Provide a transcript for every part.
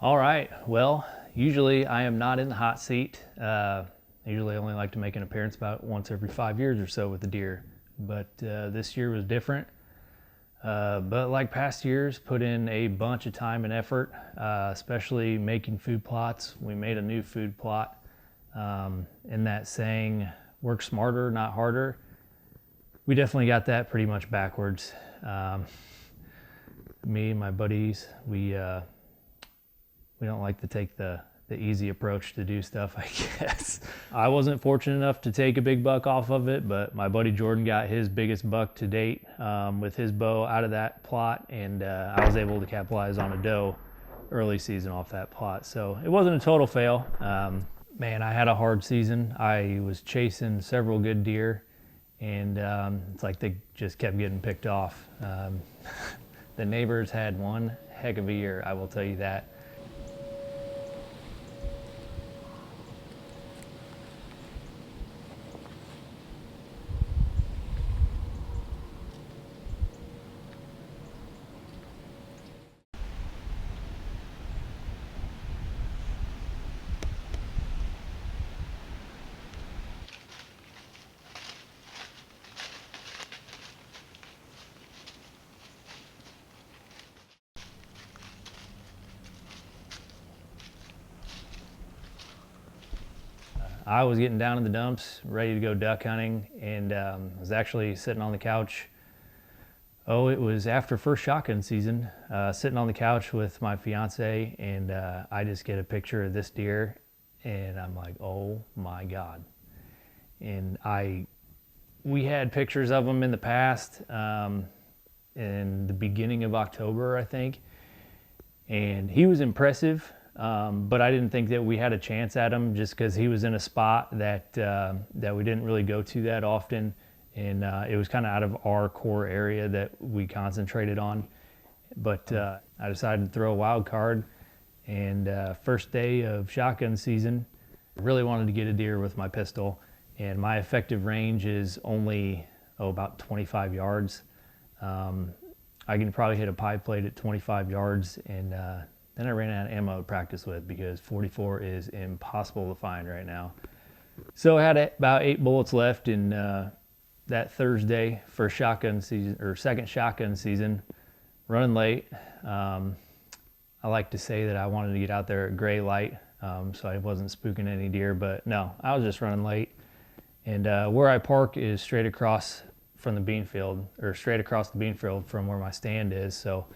All right, well, usually I am not in the hot seat. Usually I only like to make an appearance about once every 5 years or so with the deer, but this year was different. But like past years, put in a bunch of time and effort, especially making food plots. We made a new food plot. In that saying, work smarter, not harder. We definitely got that pretty much backwards. Me and my buddies, we don't like to take the easy approach to do stuff, I guess. I wasn't fortunate enough to take a big buck off of it, but my buddy Jordan got his biggest buck to date with his bow out of that plot, and I was able to capitalize on a doe early season off that plot. So it wasn't a total fail. Man, I had a hard season. I was chasing several good deer, and it's like they just kept getting picked off. The neighbors had one heck of a year, I will tell you that. I was getting down in the dumps, ready to go duck hunting, and was actually sitting on the couch. Oh, it was after first shotgun season, sitting on the couch with my fiance, and I just get a picture of this deer, and I'm like, oh my God. And we had pictures of him in the past, in the beginning of October, I think, and he was impressive. But I didn't think that we had a chance at him just because he was in a spot that we didn't really go to that often, and it was kind of out of our core area that we concentrated on. But I decided to throw a wild card, and first day of shotgun season, I really wanted to get a deer with my pistol, and my effective range is only about 25 yards. I can probably hit a pie plate at 25 yards, and then I ran out of ammo to practice with because 44 is impossible to find right now. So I had about 8 bullets left in that Thursday for shotgun season, or second shotgun season, running late. I like to say that I wanted to get out there at gray light, so I wasn't spooking any deer, but no, I was just running late. And where I park is straight across from the bean field, or straight across the bean field from where my stand is. So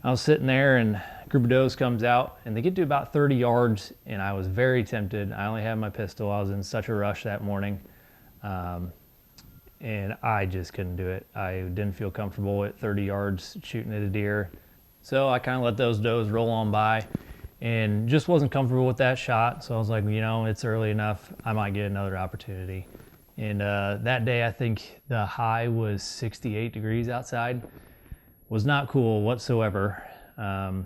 I was sitting there, and a group of does comes out, and they get to about 30 yards, and I was very tempted. I only had my pistol. I was in such a rush that morning, and I just couldn't do it. I didn't feel comfortable at 30 yards shooting at a deer. So I kind of let those does roll on by, and just wasn't comfortable with that shot. So I was like, it's early enough. I might get another opportunity. And that day, I think the high was 68 degrees outside. Was not cool whatsoever. About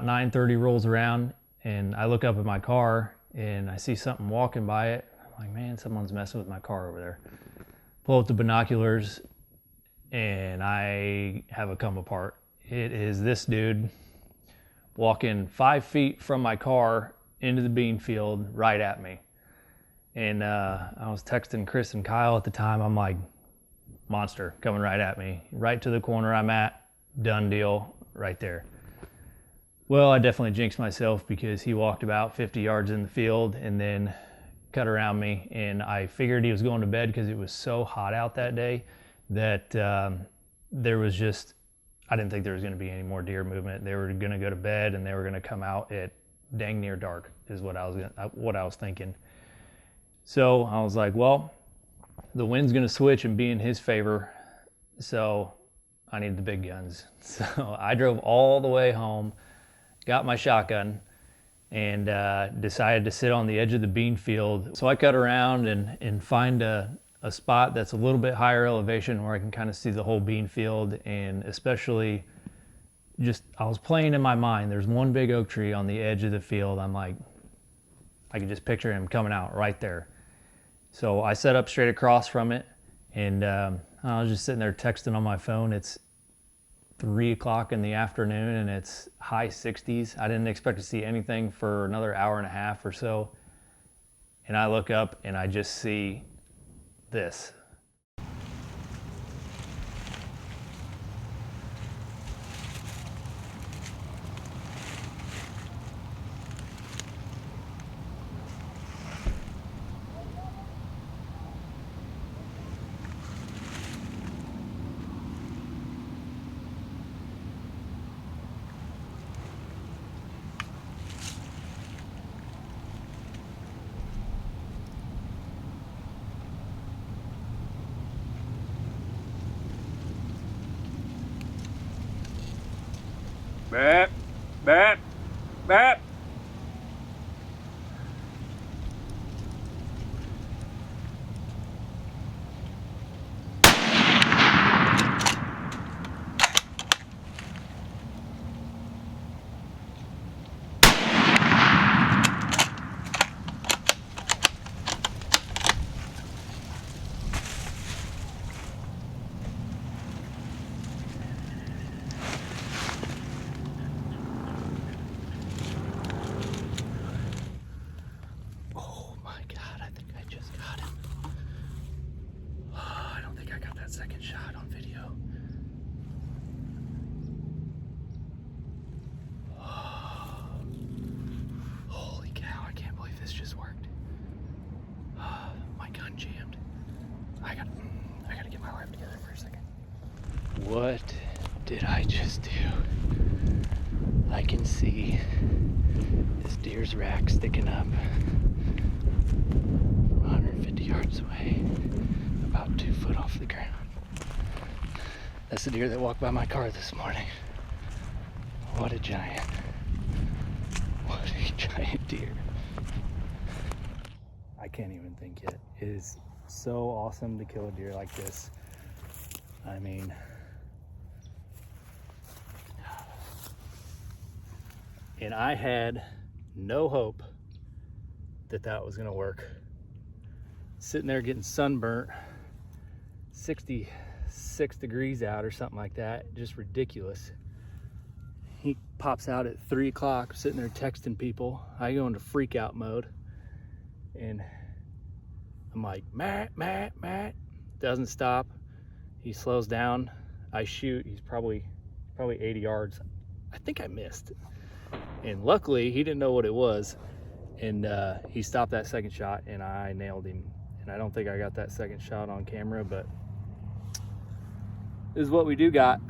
9:30 rolls around, and I look up at my car, and I see something walking by it. I'm like, man, someone's messing with my car over there. Pull up the binoculars, and I have a come apart. It is this dude walking 5 feet from my car into the bean field right at me. And I was texting Chris and Kyle at the time. I'm like, monster coming right at me, right to the corner I'm at, done deal, right there. Well, I definitely jinxed myself because he walked about 50 yards in the field and then cut around me, and I figured he was going to bed because it was so hot out that day that there was just, I didn't think there was going to be any more deer movement. They were going to go to bed, and they were going to come out at dang near dark is what I was thinking. So I was like, well, the wind's going to switch and be in his favor, so I need the big guns. So I drove all the way home, got my shotgun, and decided to sit on the edge of the bean field. So I cut around and find a spot that's a little bit higher elevation where I can kind of see the whole bean field, and especially just, I was playing in my mind, there's one big oak tree on the edge of the field. I'm like, I could just picture him coming out right there. So I set up straight across from it, and I was just sitting there texting on my phone. It's 3 o'clock in the afternoon and it's high 60s. I didn't expect to see anything for another hour and a half or so. And I look up and I just see this. Bap, bap, bap. Second shot on video. Oh, holy cow, I can't believe this just worked. Oh, my gun jammed. I gotta get my life together for a second. What did I just do? I can see this deer's rack sticking up 150 yards away, about 2 foot off the ground. That's the deer that walked by my car this morning. What a giant. What a giant deer. I can't even think yet. It is so awesome to kill a deer like this. I mean, and I had no hope that that was gonna work. Sitting there getting sunburnt, 66 degrees out or something like that, just ridiculous. He pops out at 3 o'clock, sitting there texting people. I go into freak out mode and I'm like, Matt, Matt, Matt. Doesn't stop. He slows down. I shoot. He's probably 80 yards. I think I missed. And luckily he didn't know what it was. And he stopped that second shot and I nailed him. And I don't think I got that second shot on camera, but this is what we do got.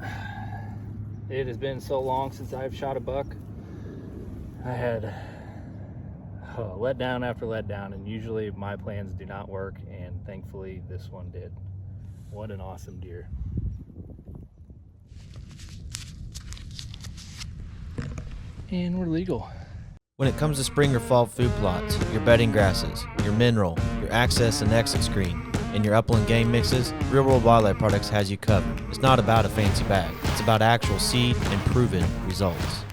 It has been so long since I've shot a buck. I had letdown after letdown, and usually my plans do not work, and thankfully this one did. What an awesome deer. And we're legal. When it comes to spring or fall food plots, your bedding grasses, your mineral, your access and exit screen, and your upland game mixes, Real World Wildlife Products has you covered. It's not about a fancy bag. It's about actual seed and proven results.